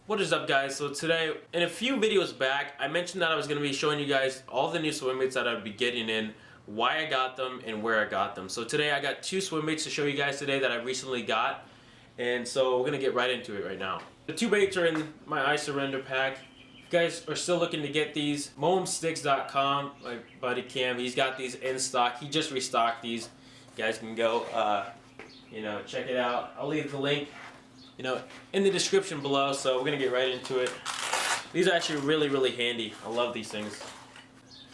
What is up, guys? So today, in a few videos back, I mentioned that I was going to be showing you guys all the new swim baits that I'd be getting in, why I got them, and where I got them. So today I got two swim baits to show you guys today that I recently got, and so we're going to get right into it right now. The two baits are in my I Surrender pack. If you guys are still looking to get these, moemsticks.com, my buddy Cam, he's got these in stock. He just restocked these. You guys can go, check it out. I'll leave the link in the description below, so we're gonna get right into it. These are actually really handy. I love these things.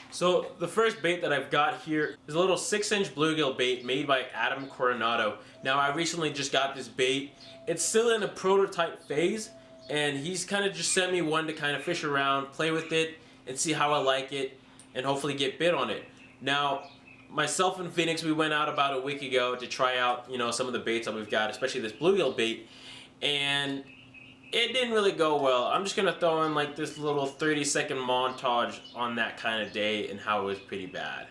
So the first bait that I've got here is a little 6-inch bluegill bait made by Coronado. Now I recently just got this bait. It's still in a prototype phase, and he's kind of just sent me one to kind of fish around, play with it, and see how I like it, and hopefully get bit on it. Now, myself and Phoenix, we went out about a week ago to try out, some of the baits that we've got, especially this bluegill bait. And it didn't really go well. I'm just gonna throw in like this little 30-second montage on that kind of day and how it was pretty bad.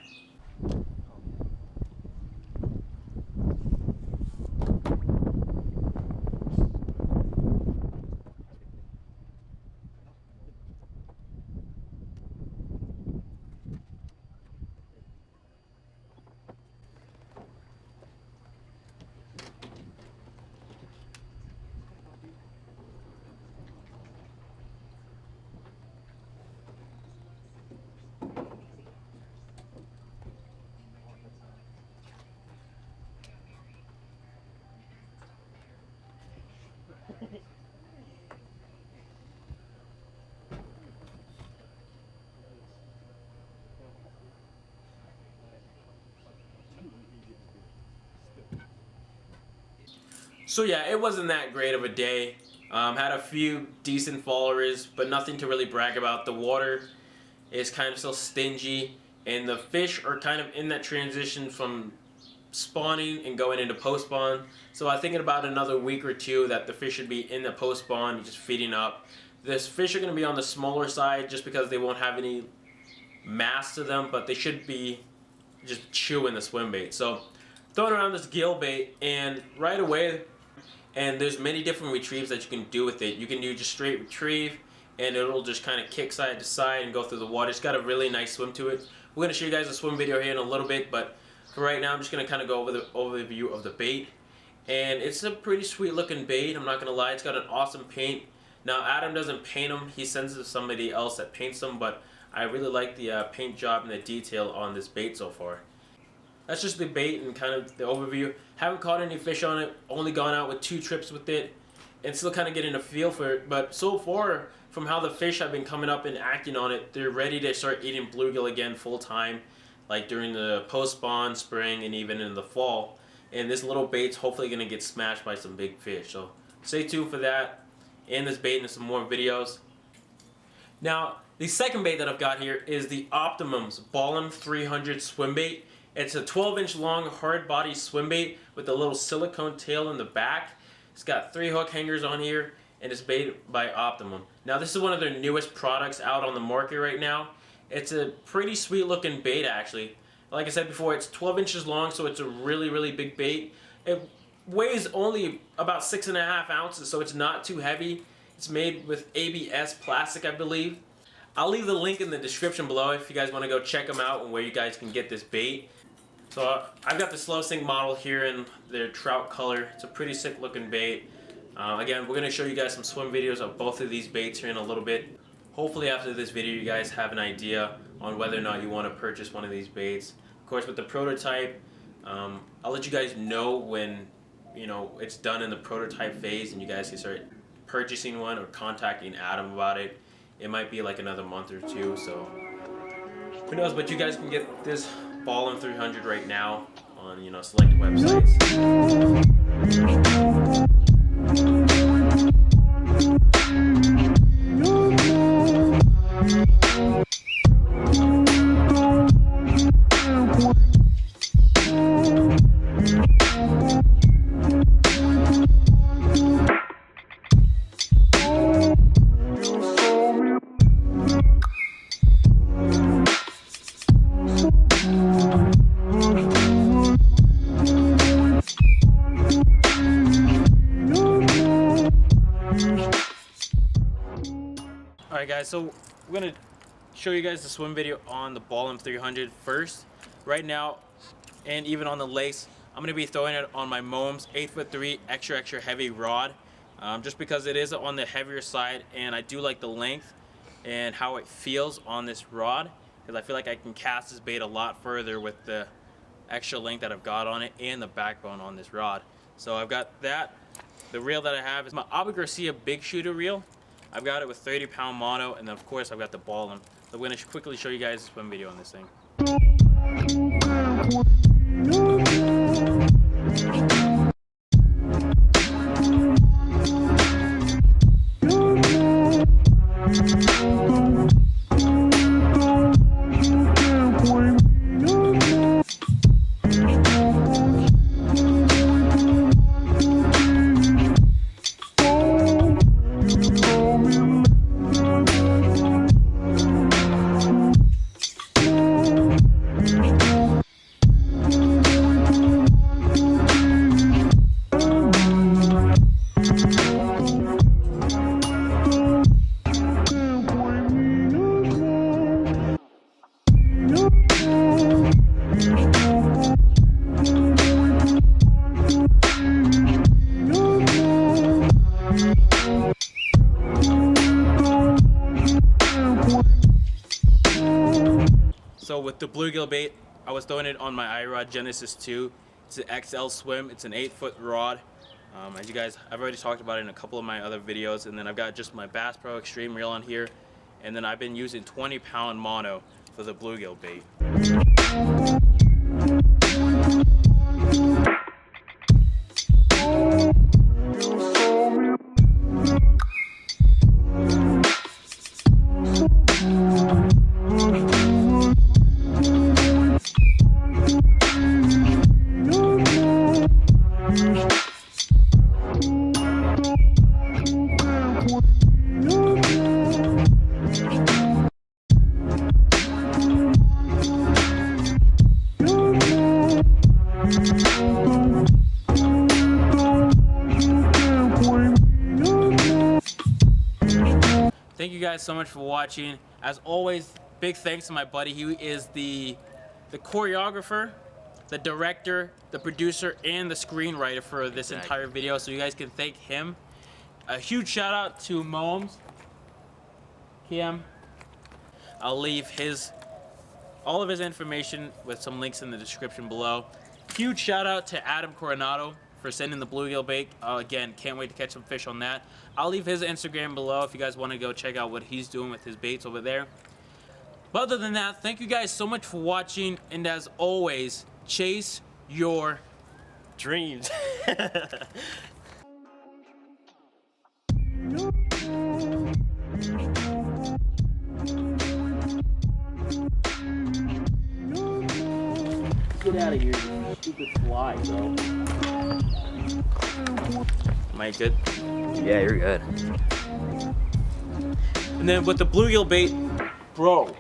So yeah, it wasn't that great of a day. Had a few decent followers, but nothing to really brag about. The water is kind of still stingy, and the fish are kind of in that transition from spawning and going into post-spawn. So I think in about another week or two that the fish should be in the post-spawn, just feeding up. This fish are going to be on the smaller side just because they won't have any mass to them, but they should be just chewing the swim bait. So throwing around this gill bait, and right away, and there's many different retrieves that you can do with it. You can do just straight retrieve, and it'll just kind of kick side to side and go through the water. It's got a really nice swim to it. We're going to show you guys a swim video here in a little bit, but for right now I'm just going to kind of go over the overview of the bait. And it's a pretty sweet looking bait, I'm not going to lie. It's got an awesome paint. Now Adam doesn't paint them, he sends it to somebody else that paints them, but I really like the paint job and the detail on this bait so far. That's just the bait and kind of the overview. Haven't caught any fish on it, only gone out with 2 trips with it, and still kind of getting a feel for it. But so far, from how the fish have been coming up and acting on it, they're ready to start eating bluegill again full time, like during the post-spawn, spring, and even in the fall. And this little bait's hopefully going to get smashed by some big fish. So stay tuned for that, and this bait and some more videos. Now, the second bait that I've got here is the Optimum's Balam 300 swim bait. It's a 12-inch long hard body swim bait with a little silicone tail in the back. It's got 3 hook hangers on here, and it's bait by Optimum. Now this is one of their newest products out on the market right now. It's a pretty sweet looking bait actually. Like I said before, it's 12 inches long, so it's a really big bait. It weighs only about 6.5 ounces, so it's not too heavy. It's made with ABS plastic, I believe. I'll leave the link in the description below if you guys want to go check them out and where you guys can get this bait. So I've got the slow sink model here in their trout color. It's a pretty sick looking bait. Again, we're going to show you guys some swim videos of both of these baits here in a little bit. Hopefully after this video you guys have an idea on whether or not you want to purchase one of these baits. Of course, with the prototype, I'll let you guys know when it's done in the prototype phase and you guys can start purchasing one or contacting Adam about it. It might be like another month or two, so who knows, but you guys can get this Balam 300 right now on select websites. Alright guys, so we're gonna show you guys the swim video on the Balam 300 first. Right now, and even on the lakes, I'm gonna be throwing it on my Mohm's 8'3" extra heavy rod, just because it is on the heavier side, and I do like the length and how it feels on this rod, because I feel like I can cast this bait a lot further with the extra length that I've got on it and the backbone on this rod. So I've got that. The reel that I have is my Abe Garcia big shooter reel. I've got it with 30-pound mono, and then of course I've got the ballum. So I'm going to quickly show you guys the swim video on this thing. So with the bluegill bait, I was throwing it on my iRod Genesis 2. It's an XL swim. It's an 8-foot rod. As you guys, I've already talked about it in a couple of my other videos. And then I've got just my Bass Pro Extreme reel on here. And then I've been using 20-pound mono for the bluegill bait. Thank you guys so much for watching. As always, big thanks to my buddy. He is the choreographer, the director, the producer, and the screenwriter for this entire video, so you guys can thank him. A huge shout out to Mohm's Cam. I'll leave all of his information with some links in the description below. Huge shout out to Adam Coronado for sending the bluegill bait. Again, can't wait to catch some fish on that. I'll leave his Instagram below if you guys want to go check out what he's doing with his baits over there. But other than that, thank you guys so much for watching, and as always, chase your dreams. Get out of here, you stupid fly, bro. Am I good? Yeah, you're good. And then with the bluegill bait, bro.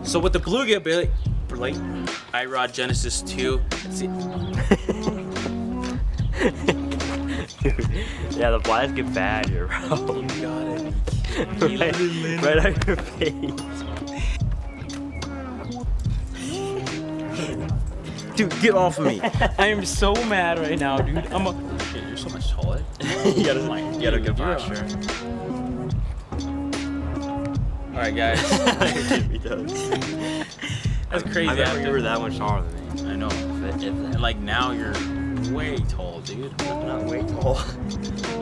So with the bluegill bait, iRod Genesis 2. Let's see. Yeah, the flies get bad here, bro. You gotta be kidding. Right on your face. Dude, get off of me. I am so mad right now, dude. Shit, you're so much taller. you got a good posture. Alright, guys. That's crazy. I remember you were that much taller than me. I know. And like now you're way tall, dude. I'm not way tall.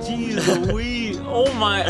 Jeez Louise. Oh my.